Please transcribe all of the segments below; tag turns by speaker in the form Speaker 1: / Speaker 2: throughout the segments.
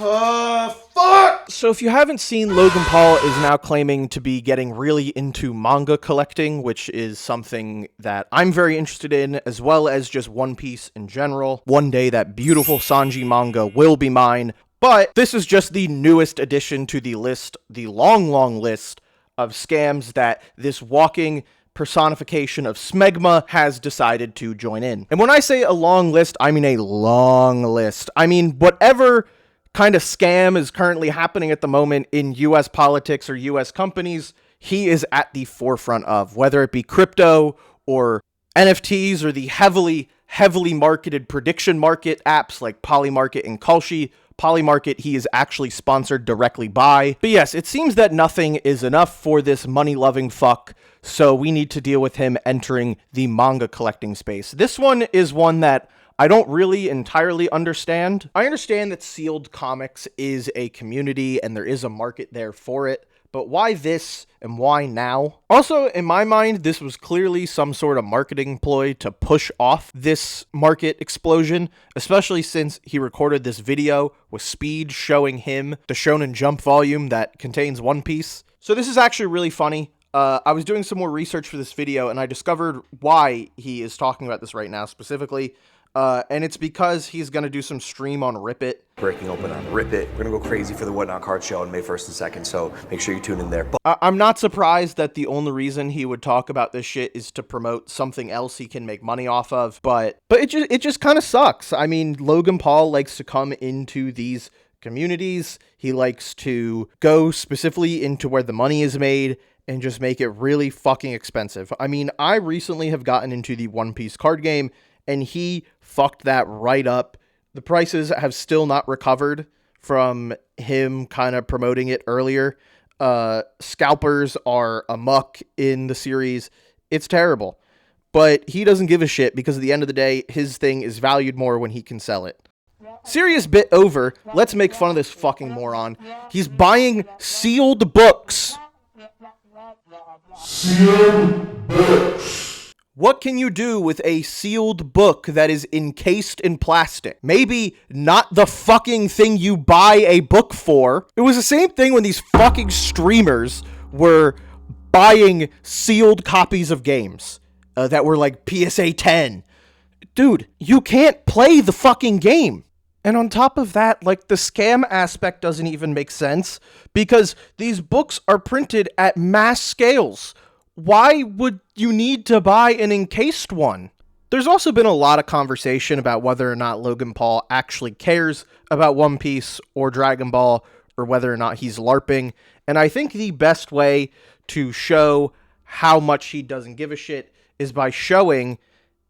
Speaker 1: Fuck! So if you haven't seen, Logan Paul is now claiming to be getting really into manga collecting, which is something that I'm very interested in, as well as just One Piece in general. One day that beautiful Sanji manga will be mine, but this is just the newest addition to the list, the long list of scams that this walking personification of smegma has decided to join in. And when I say a long list, I mean a long list. I mean whatever kind of scam is currently happening at the moment in US politics or US companies, he is at the forefront of, whether it be crypto or NFTs or the heavily marketed prediction market apps like Polymarket and Kalshi. Polymarket, he is actually sponsored directly by. But yes, it seems that nothing is enough for this money-loving fuck, so we need to deal with him entering the manga collecting space. This one is one that I don't really entirely understand. I understand that sealed comics is a community and there is a market there for it, but why this and why now? Also, in my mind, this was clearly some sort of marketing ploy to push off this market explosion, especially since he recorded this video with Speed showing him the Shonen Jump volume that contains One Piece. So this is actually really funny. I was doing some more research for this video and I discovered why he is talking about this right now specifically. And it's because he's going to do some stream on Rip It.
Speaker 2: Breaking open on Rip It. We're going to go crazy for the Whatnot card show on May 1st and 2nd, so make sure you tune in there.
Speaker 1: I'm not surprised that the only reason he would talk about this shit is to promote something else he can make money off of, but it just kind of sucks. I mean, Logan Paul likes to come into these communities. He likes to go specifically into where the money is made and just make it really fucking expensive. I mean, I recently have gotten into the One Piece card game, and he fucked that right up. The prices have still not recovered from him kind of promoting it earlier. Scalpers are amok in the series. It's terrible. But he doesn't give a shit because at the end of the day, his thing is valued more when he can sell it. Serious bit over. Let's make fun of this fucking moron. He's buying sealed books. Sealed books. What can you do with a sealed book that is encased in plastic? Maybe not the fucking thing you buy a book for. It was the same thing when these fucking streamers were buying sealed copies of games that were like PSA 10. Dude, you can't play the fucking game. And on top of that, like, the scam aspect doesn't even make sense because these books are printed at mass scales. Why would you need to buy an encased one? There's also been a lot of conversation about whether or not Logan Paul actually cares about One Piece or Dragon Ball, or whether or not he's LARPing. And I think the best way to show how much he doesn't give a shit is by showing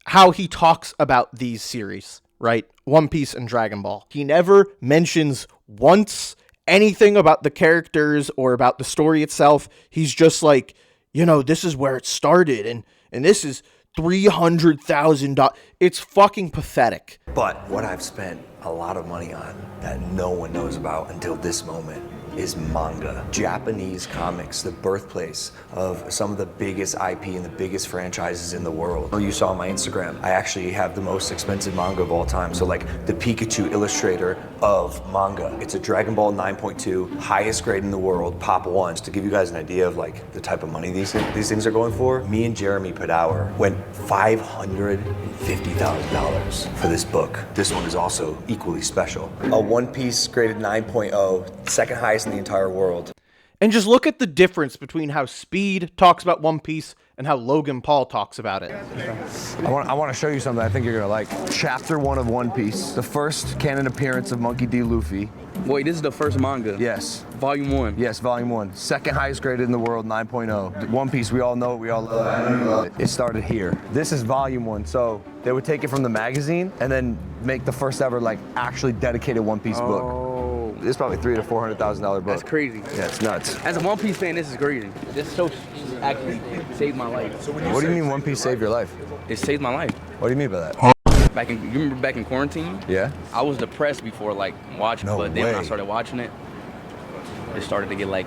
Speaker 1: how he talks about these series, right? One Piece and Dragon Ball. He never mentions once anything about the characters or about the story itself. He's just like, you know, this is where it started, and this is $300,000. It's fucking pathetic.
Speaker 2: But what I've spent a lot of money on that no one knows about until this moment is manga. Japanese comics, the birthplace of some of the biggest IP and the biggest franchises in the world. You saw on my Instagram, I actually have the most expensive manga of all time. So like the Pikachu illustrator of manga. It's a Dragon Ball 9.2, highest grade in the world, Pop 1s. To give you guys an idea of like the type of money these things are going for, me and Jeremy Padawer went $550,000 for this book. This one is also equally special. A One Piece graded 9.0, second highest in the entire world.
Speaker 1: And just look at the difference between how Speed talks about One Piece and how Logan Paul talks about it.
Speaker 3: I want to show you something I think you're gonna like. Chapter 1 of One Piece, the first canon appearance of Monkey D. Luffy.
Speaker 4: Wait, this is the first manga?
Speaker 3: Yes.
Speaker 4: Volume 1?
Speaker 3: Yes, Volume 1. Second highest graded in the world, 9.0. One Piece, we all know it, we all love it. It started here. This is Volume 1, so they would take it from the magazine and then make the first ever like actually dedicated One Piece book. It's probably $300,000 to $400,000 book.
Speaker 4: That's crazy.
Speaker 3: Yeah, it's nuts.
Speaker 4: As a One Piece fan, this is crazy. This show actually saved my life.
Speaker 3: What do you mean One Piece saved your life?
Speaker 4: It saved my life.
Speaker 3: What do you mean by that?
Speaker 4: You remember back in quarantine?
Speaker 3: Yeah.
Speaker 4: I was depressed before like watching, but then when I started watching it, it started to get like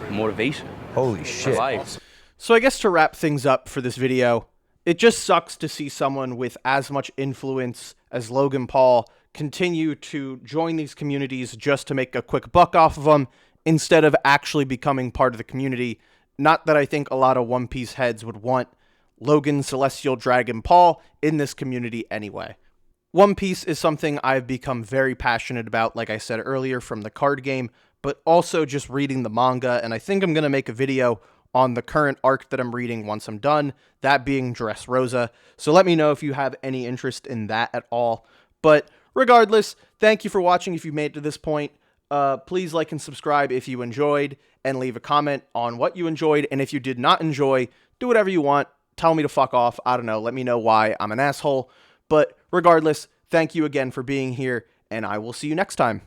Speaker 4: motivation.
Speaker 3: Holy shit.
Speaker 4: For life.
Speaker 1: So I guess to wrap things up for this video, it just sucks to see someone with as much influence as Logan Paul continue to join these communities just to make a quick buck off of them instead of actually becoming part of the community. Not that I think a lot of One Piece heads would want Logan, Celestial Dragon, Paul in this community anyway. One Piece is something I've become very passionate about, like I said earlier, from the card game, but also just reading the manga, and I think I'm going to make a video on the current arc that I'm reading once I'm done, that being Dressrosa. So let me know if you have any interest in that at all. But regardless, thank you for watching if you made it to this point. Please like and subscribe if you enjoyed, and leave a comment on what you enjoyed, and if you did not enjoy, do whatever you want. Tell me to fuck off. I don't know. Let me know why I'm an asshole. But regardless, thank you again for being here, and I will see you next time.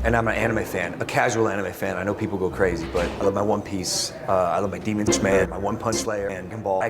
Speaker 2: And I'm an anime fan, a casual anime fan. I know people go crazy, but I love my One Piece, I love my Demon Slayer, my One Punch Slayer, and Dragon Ball.